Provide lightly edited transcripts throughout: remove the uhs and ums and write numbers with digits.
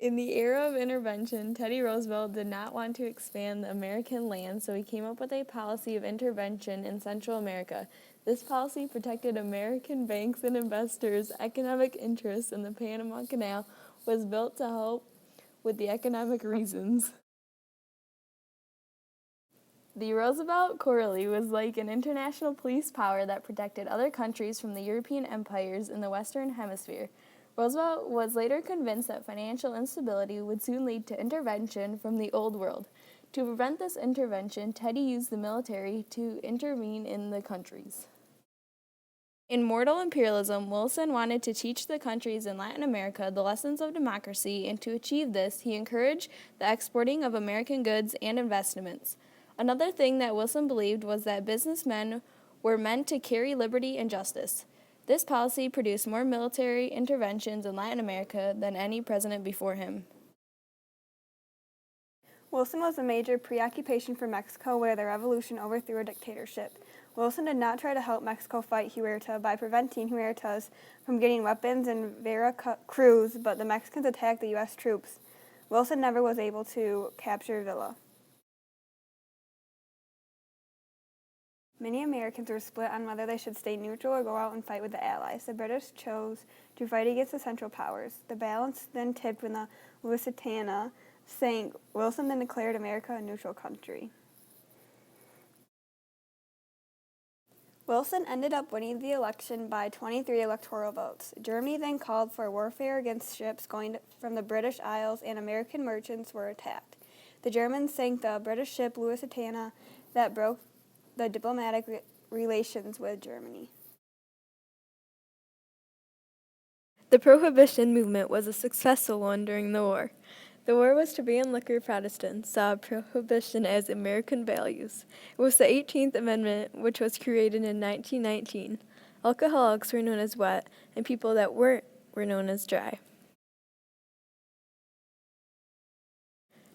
In the era of intervention, Teddy Roosevelt did not want to expand the American land, so he came up with a policy of intervention in Central America. This policy protected American banks and investors' economic interests, and the Panama Canal was built to help with the economic reasons. The Roosevelt Quarterly was like an international police power that protected other countries from the European empires in the Western Hemisphere. Roosevelt was later convinced that financial instability would soon lead to intervention from the Old World. To prevent this intervention, Teddy used the military to intervene in the countries. In Mortal Imperialism, Wilson wanted to teach the countries in Latin America the lessons of democracy, and to achieve this, he encouraged the exporting of American goods and investments. Another thing that Wilson believed was that businessmen were meant to carry liberty and justice. This policy produced more military interventions in Latin America than any president before him. Wilson was a major preoccupation for Mexico, where the revolution overthrew a dictatorship. Wilson did not try to help Mexico fight Huerta by preventing Huertas from getting weapons in Veracruz, but the Mexicans attacked the U.S. troops. Wilson never was able to capture Villa. Many Americans were split on whether they should stay neutral or go out and fight with the Allies. The British chose to fight against the Central Powers. The balance then tipped when the Lusitania sank. Wilson then declared America a neutral country. Wilson ended up winning the election by 23 electoral votes. Germany then called for warfare against ships going from the British Isles, and American merchants were attacked. The Germans sank the British ship Lusitania that broke the diplomatic relations with Germany. The Prohibition movement was a successful one during the war. The war was to ban liquor. Protestants saw prohibition as American values. It was the 18th Amendment, which was created in 1919. Alcoholics were known as wet, and people that weren't were known as dry.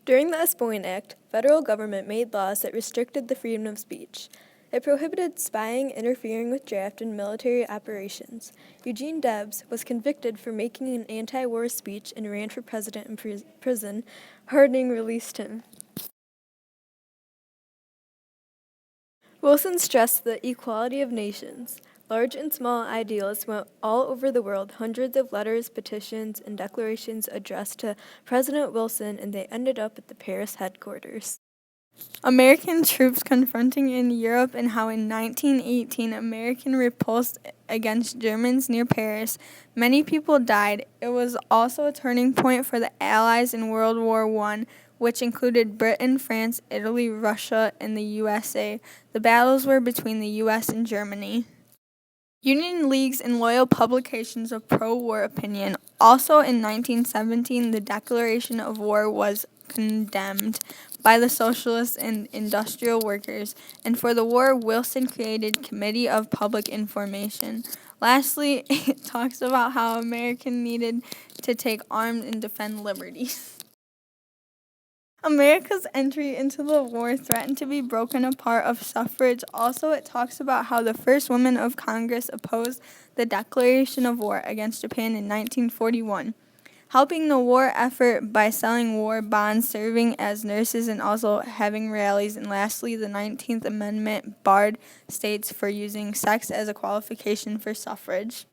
During the Espionage Act, federal government made laws that restricted the freedom of speech. It prohibited spying, interfering with draft, and military operations. Eugene Debs was convicted for making an anti-war speech and ran for president in prison. Harding released him. Wilson stressed the equality of nations. Large and small ideals went all over the world, hundreds of letters, petitions, and declarations addressed to President Wilson, and they ended up at the Paris headquarters. American troops confronting in Europe, and how in 1918 American repulsed against Germans near Paris. Many people died. It was also a turning point for the Allies in World War I, which included Britain, France, Italy, Russia, and the USA. The battles were between the US and Germany. Union leagues and loyal publications of pro-war opinion. Also in 1917, the declaration of war was condemned by the socialists and industrial workers, and for the war, Wilson created Committee of Public Information. Lastly, it talks about how America needed to take arms and defend liberty. America's entry into the war threatened to be broken apart of suffrage. Also, it talks about how the first woman of Congress opposed the declaration of war against Japan in 1941, helping the war effort by selling war bonds, serving as nurses, and also having rallies. And lastly, the 19th Amendment barred states for using sex as a qualification for suffrage.